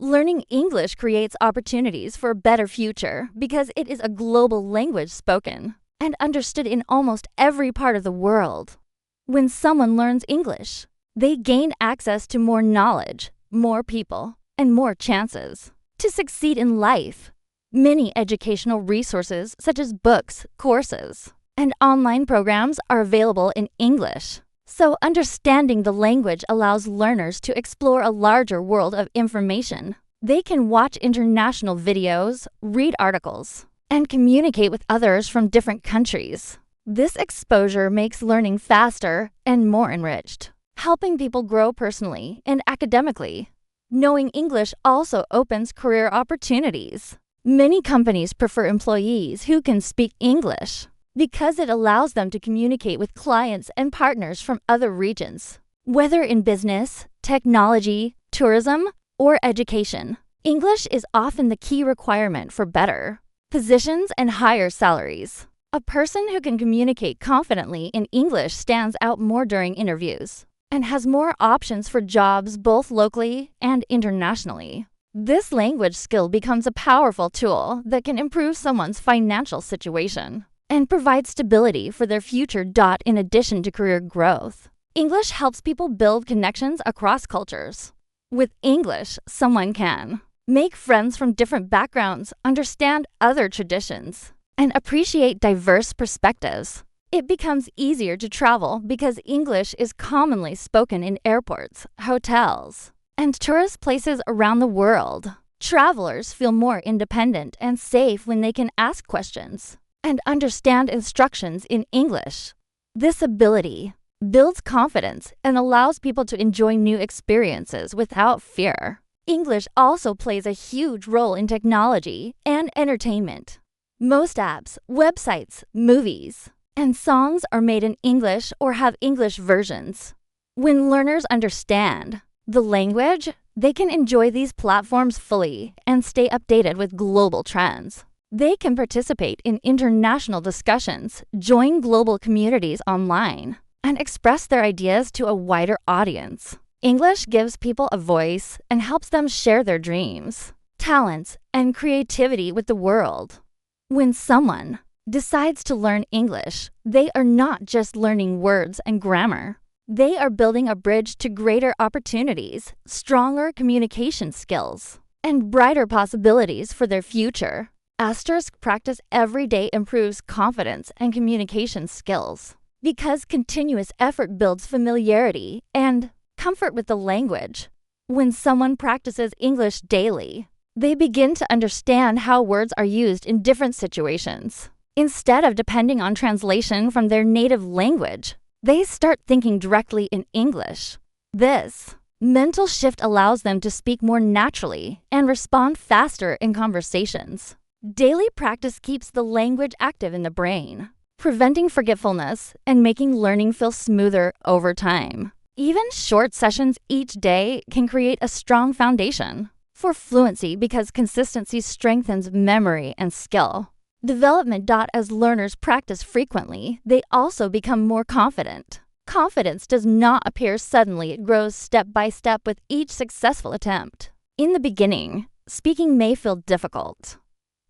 Learning English creates opportunities for a better future because it is a global language spoken and understood in almost every part of the world. When someone learns English, they gain access to more knowledge, more people, and more chances to succeed in life. Many educational resources such as books, courses, and online programs are available in English. So understanding the language allows learners to explore a larger world of information. They can watch international videos, read articles, and communicate with others from different countries. This exposure makes learning faster and more enriched, helping people grow personally and academically. Knowing English also opens career opportunities. Many companies prefer employees who can speak English because it allows them to communicate with clients and partners from other regions. Whether in business, technology, tourism, or education, English is often the key requirement for better positions and higher salaries. A person who can communicate confidently in English stands out more during interviews and has more options for jobs both locally and internationally. This language skill becomes a powerful tool that can improve someone's financial situation and provide stability for their future. In addition to career growth, English helps people build connections across cultures. With English, someone can make friends from different backgrounds, understand other traditions, and appreciate diverse perspectives. It becomes easier to travel because English is commonly spoken in airports, hotels, and tourist places around the world. Travelers feel more independent and safe when they can ask questions and understand instructions in English. This ability builds confidence and allows people to enjoy new experiences without fear. English also plays a huge role in technology and entertainment. Most apps, websites, movies, and songs are made in English or have English versions. When learners understand the language, they can enjoy these platforms fully and stay updated with global trends. They can participate in international discussions, join global communities online, and express their ideas to a wider audience. English gives people a voice and helps them share their dreams, talents, and creativity with the world. When someone decides to learn English, they are not just learning words and grammar. They are building a bridge to greater opportunities, stronger communication skills, and brighter possibilities for their future. Asterisk practice every day improves confidence and communication skills because continuous effort builds familiarity and comfort with the language. When someone practices English daily, they begin to understand how words are used in different situations. Instead of depending on translation from their native language, they start thinking directly in English. This mental shift allows them to speak more naturally and respond faster in conversations. Daily practice keeps the language active in the brain, preventing forgetfulness and making learning feel smoother over time. Even short sessions each day can create a strong foundation for fluency because consistency strengthens memory and skill development. As learners practice frequently, they also become more confident. Confidence does not appear suddenly, it grows step by step with each successful attempt. In the beginning, speaking may feel difficult.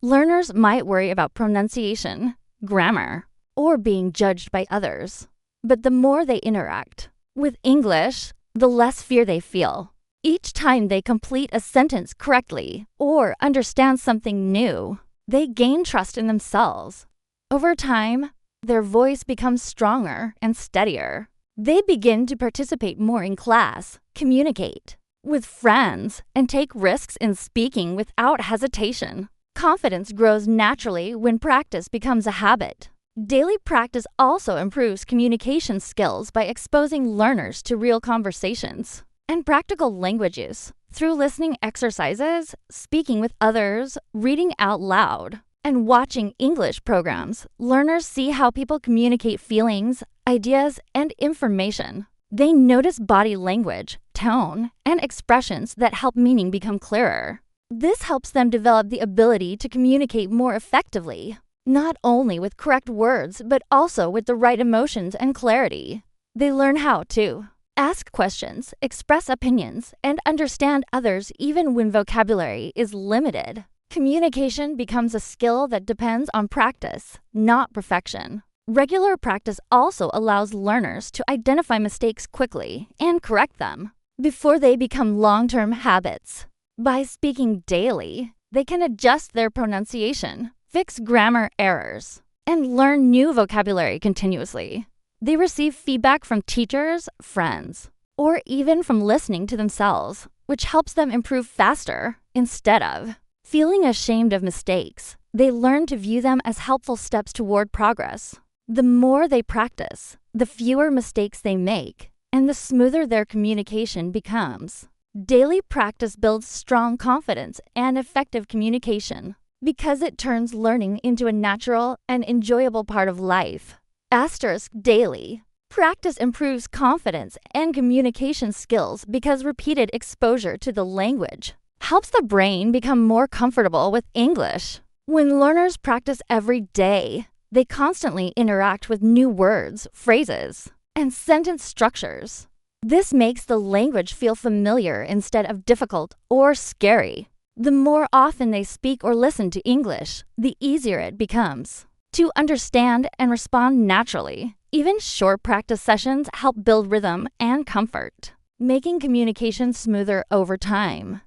Learners might worry about pronunciation, grammar, or being judged by others. But the more they interact with English, the less fear they feel. Each time they complete a sentence correctly or understand something new, they gain trust in themselves. Over time, their voice becomes stronger and steadier. They begin to participate more in class, communicate with friends, and take risks in speaking without hesitation. Confidence grows naturally when practice becomes a habit. Daily practice also improves communication skills by exposing learners to real conversations and practical language use. Through listening exercises, speaking with others, reading out loud, and watching English programs, learners see how people communicate feelings, ideas, and information. They notice body language, tone, and expressions that help meaning become clearer. This helps them develop the ability to communicate more effectively, not only with correct words, but also with the right emotions and clarity. They learn how to ask questions, express opinions, and understand others even when vocabulary is limited. Communication becomes a skill that depends on practice, not perfection. Regular practice also allows learners to identify mistakes quickly and correct them before they become long-term habits. By speaking daily, they can adjust their pronunciation, fix grammar errors, and learn new vocabulary continuously. They receive feedback from teachers, friends, or even from listening to themselves, which helps them improve faster instead of feeling ashamed of mistakes. They learn to view them as helpful steps toward progress. The more they practice, the fewer mistakes they make, and the smoother their communication becomes. Daily practice builds strong confidence and effective communication because it turns learning into a natural and enjoyable part of life. Asterisk daily. Practice improves confidence and communication skills because repeated exposure to the language helps the brain become more comfortable with English. When learners practice every day, they constantly interact with new words, phrases, and sentence structures. This makes the language feel familiar instead of difficult or scary. The more often they speak or listen to English, the easier it becomes to understand and respond naturally. Even short practice sessions help build rhythm and comfort, making communication smoother over time.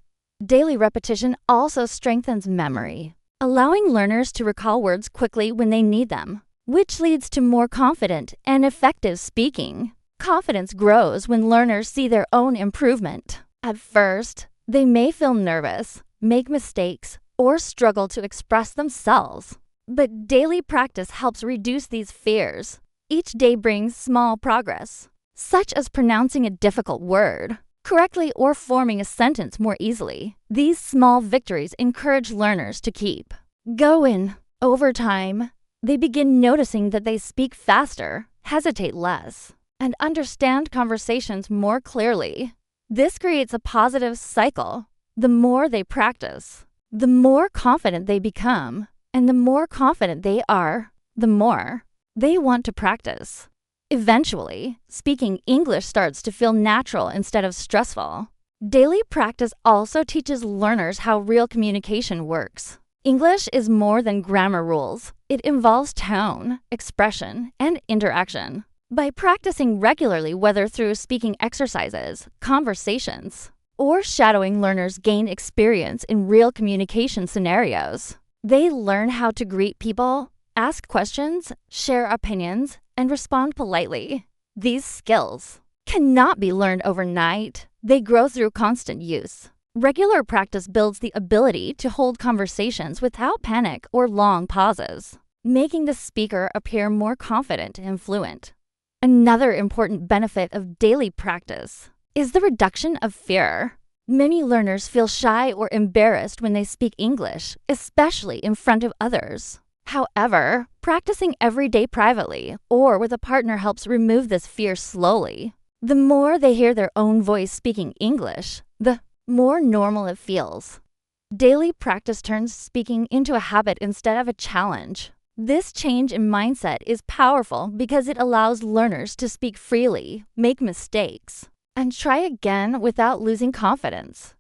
Daily repetition also strengthens memory, allowing learners to recall words quickly when they need them, which leads to more confident and effective speaking. Confidence grows when learners see their own improvement. At first, they may feel nervous, make mistakes, or struggle to express themselves. But daily practice helps reduce these fears. Each day brings small progress, such as pronouncing a difficult word correctly or forming a sentence more easily. These small victories encourage learners to keep going. Over time, they begin noticing that they speak faster, hesitate less, and understand conversations more clearly. This creates a positive cycle. The more they practice, the more confident they become, and the more confident they are, the more they want to practice. Eventually, speaking English starts to feel natural instead of stressful. Daily practice also teaches learners how real communication works. English is more than grammar rules. It involves tone, expression, and interaction. By practicing regularly, whether through speaking exercises, conversations, or shadowing, learners gain experience in real communication scenarios. They learn how to greet people, ask questions, share opinions, and respond politely. These skills cannot be learned overnight. They grow through constant use. Regular practice builds the ability to hold conversations without panic or long pauses, making the speaker appear more confident and fluent. Another important benefit of daily practice is the reduction of fear. Many learners feel shy or embarrassed when they speak English, especially in front of others. However, practicing every day privately or with a partner helps remove this fear slowly. The more they hear their own voice speaking English, the more normal it feels. Daily practice turns speaking into a habit instead of a challenge. This change in mindset is powerful because it allows learners to speak freely, make mistakes, and try again without losing confidence.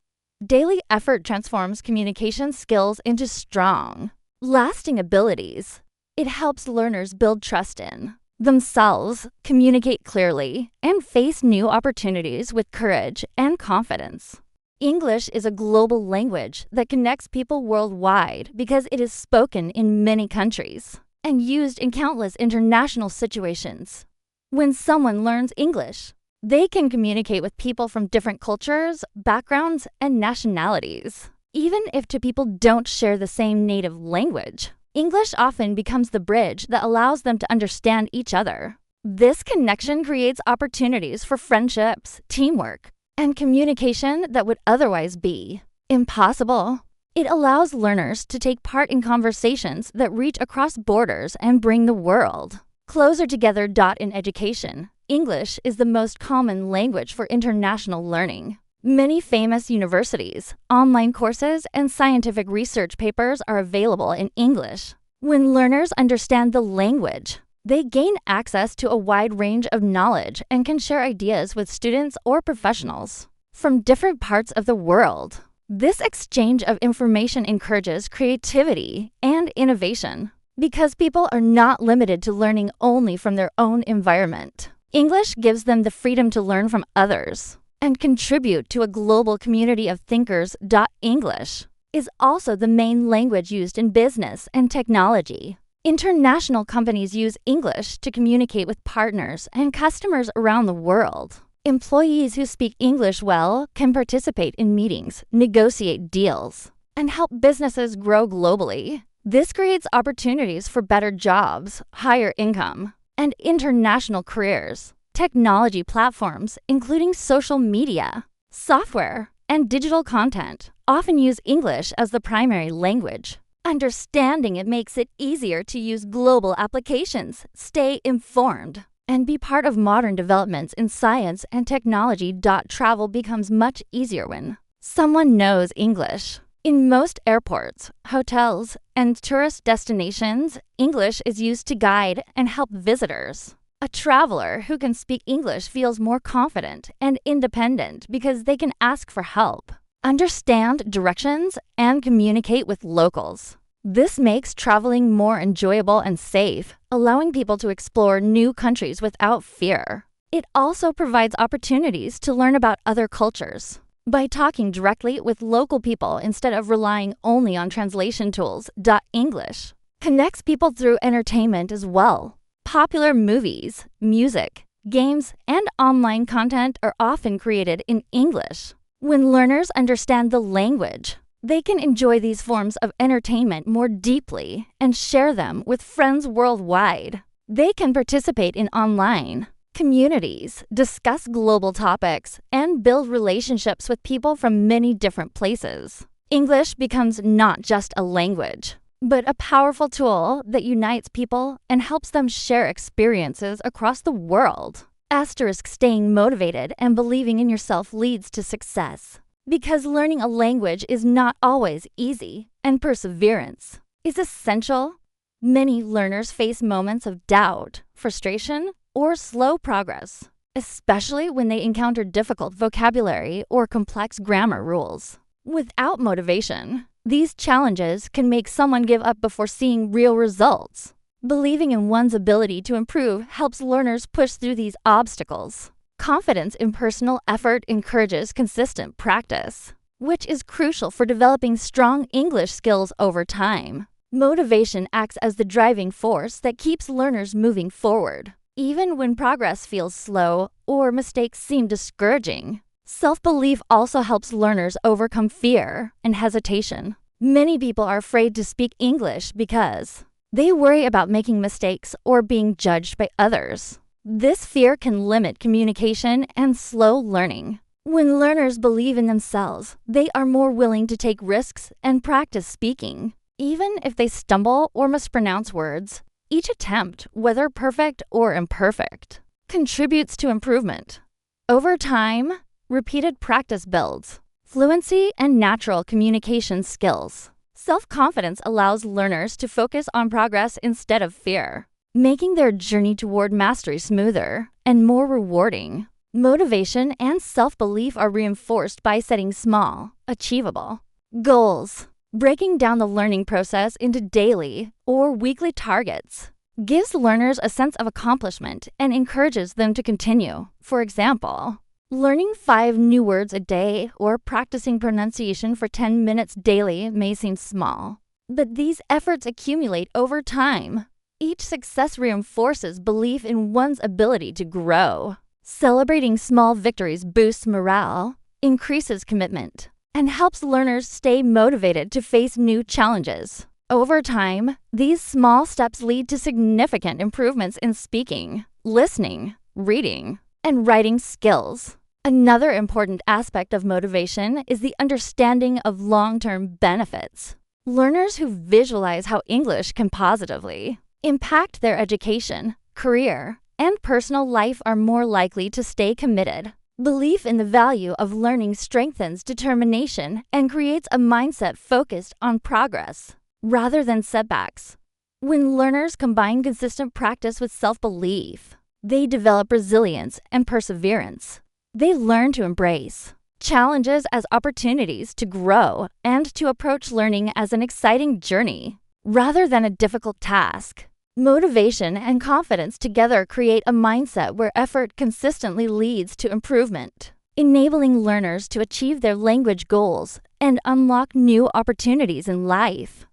Daily effort transforms communication skills into strong, lasting abilities. It helps learners build trust in themselves, communicate clearly, and face new opportunities with courage and confidence. English is a global language that connects people worldwide because it is spoken in many countries and used in countless international situations. When someone learns English, they can communicate with people from different cultures, backgrounds, and nationalities. Even if two people don't share the same native language, English often becomes the bridge that allows them to understand each other. This connection creates opportunities for friendships, teamwork, and communication that would otherwise be impossible. It allows learners to take part in conversations that reach across borders and bring the world closer together. In education, English is the most common language for international learning. Many famous universities, online courses, and scientific research papers are available in English. When learners understand the language, They gain access to a wide range of knowledge and can share ideas with students or professionals from different parts of the world. This exchange of information encourages creativity and innovation because people are not limited to learning only from their own environment. English gives them the freedom to learn from others and contribute to a global community of thinkers. English is also the main language used in business and technology. International companies use English to communicate with partners and customers around the world. Employees who speak English well can participate in meetings, negotiate deals, and help businesses grow globally. This creates opportunities for better jobs, higher income, and international careers. Technology platforms, including social media, software, and digital content, often use English as the primary language. Understanding it makes it easier to use global applications, stay informed, and be part of modern developments in science and technology. Travel becomes much easier when someone knows English. In most airports, hotels, and tourist destinations, English is used to guide and help visitors. A traveler who can speak English feels more confident and independent because they can ask for help, understand directions, and communicate with locals. This makes traveling more enjoyable and safe, allowing people to explore new countries without fear. It also provides opportunities to learn about other cultures. By talking directly with local people instead of relying only on translation tools, English connects people through entertainment as well. Popular movies, music, games, and online content are often created in English. When learners understand the language, they can enjoy these forms of entertainment more deeply and share them with friends worldwide. They can participate in online communities, discuss global topics, and build relationships with people from many different places. English becomes not just a language, but a powerful tool that unites people and helps them share experiences across the world. Staying motivated and believing in yourself leads to success. Because learning a language is not always easy, and perseverance is essential. Many learners face moments of doubt, frustration, or slow progress, especially when they encounter difficult vocabulary or complex grammar rules. Without motivation, these challenges can make someone give up before seeing real results. Believing in one's ability to improve helps learners push through these obstacles. Confidence in personal effort encourages consistent practice, which is crucial for developing strong English skills over time. Motivation acts as the driving force that keeps learners moving forward, even when progress feels slow or mistakes seem discouraging. Self-belief also helps learners overcome fear and hesitation. Many people are afraid to speak English because they worry about making mistakes or being judged by others. This fear can limit communication and slow learning. When learners believe in themselves, they are more willing to take risks and practice speaking. Even if they stumble or mispronounce words, each attempt, whether perfect or imperfect, contributes to improvement. Over time, repeated practice builds fluency and natural communication skills. Self-confidence allows learners to focus on progress instead of fear, making their journey toward mastery smoother and more rewarding. Motivation and self-belief are reinforced by setting small, achievable goals. Breaking down the learning process into daily or weekly targets gives learners a sense of accomplishment and encourages them to continue. For example, learning 5 new words a day or practicing pronunciation for 10 minutes daily may seem small, but these efforts accumulate over time. Each success reinforces belief in one's ability to grow. Celebrating small victories boosts morale, increases commitment, and helps learners stay motivated to face new challenges. Over time, these small steps lead to significant improvements in speaking, listening, reading, and writing skills. Another important aspect of motivation is the understanding of long-term benefits. Learners who visualize how English can positively impact their education, career, and personal life are more likely to stay committed. Belief in the value of learning strengthens determination and creates a mindset focused on progress rather than setbacks. When learners combine consistent practice with self-belief, they develop resilience and perseverance. They learn to embrace challenges as opportunities to grow and to approach learning as an exciting journey rather than a difficult task. Motivation and confidence together create a mindset where effort consistently leads to improvement, enabling learners to achieve their language goals and unlock new opportunities in life.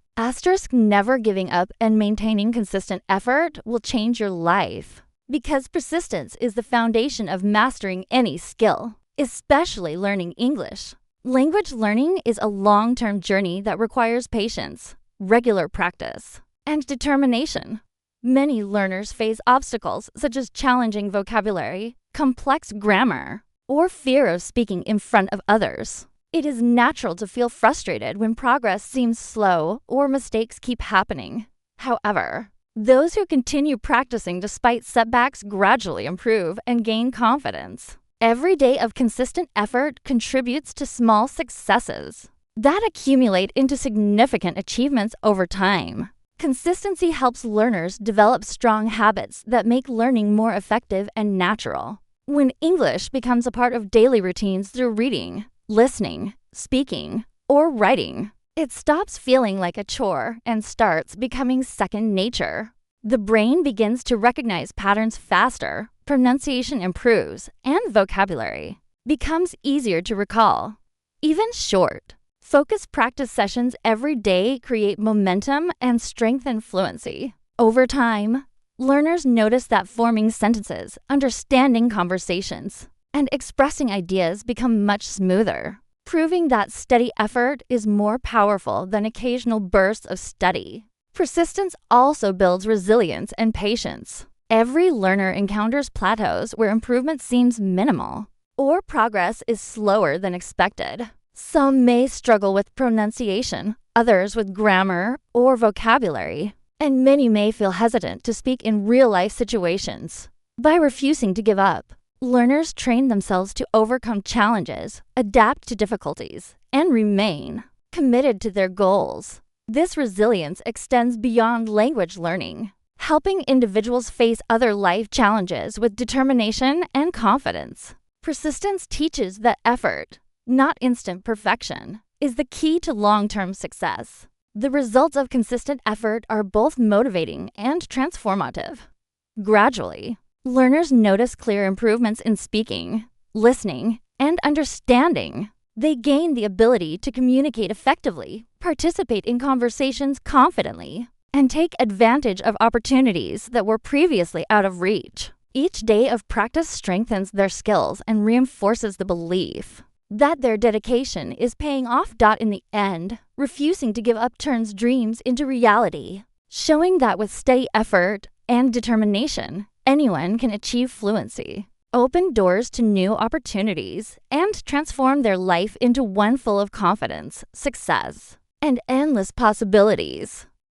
Never giving up and maintaining consistent effort will change your life, because persistence is the foundation of mastering any skill, especially learning English. Language learning is a long-term journey that requires patience, regular practice, and determination. Many learners face obstacles such as challenging vocabulary, complex grammar, or fear of speaking in front of others. It is natural to feel frustrated when progress seems slow or mistakes keep happening. However, those who continue practicing despite setbacks gradually improve and gain confidence. Every day of consistent effort contributes to small successes that accumulate into significant achievements over time. Consistency helps learners develop strong habits that make learning more effective and natural. When English becomes a part of daily routines through reading, listening, speaking, or writing, it stops feeling like a chore and starts becoming second nature. The brain begins to recognize patterns faster, pronunciation improves, and vocabulary becomes easier to recall. Even short, focused practice sessions every day create momentum and strengthen fluency. Over time, learners notice that forming sentences, understanding conversations, and expressing ideas become much smoother, proving that steady effort is more powerful than occasional bursts of study. Persistence also builds resilience and patience. Every learner encounters plateaus where improvement seems minimal, or progress is slower than expected. Some may struggle with pronunciation, others with grammar or vocabulary, and many may feel hesitant to speak in real-life situations. By refusing to give up, learners train themselves to overcome challenges, adapt to difficulties, and remain committed to their goals. This resilience extends beyond language learning, helping individuals face other life challenges with determination and confidence. Persistence teaches that effort, not instant perfection, is the key to long-term success. The results of consistent effort are both motivating and transformative. Gradually, learners notice clear improvements in speaking, listening, and understanding. They gain the ability to communicate effectively, participate in conversations confidently, and take advantage of opportunities that were previously out of reach. Each day of practice strengthens their skills and reinforces the belief that their dedication is paying off. In the end, refusing to give up turns dreams into reality, showing that with steady effort and determination, anyone can achieve fluency, open doors to new opportunities, and transform their life into one full of confidence, success, and endless possibilities.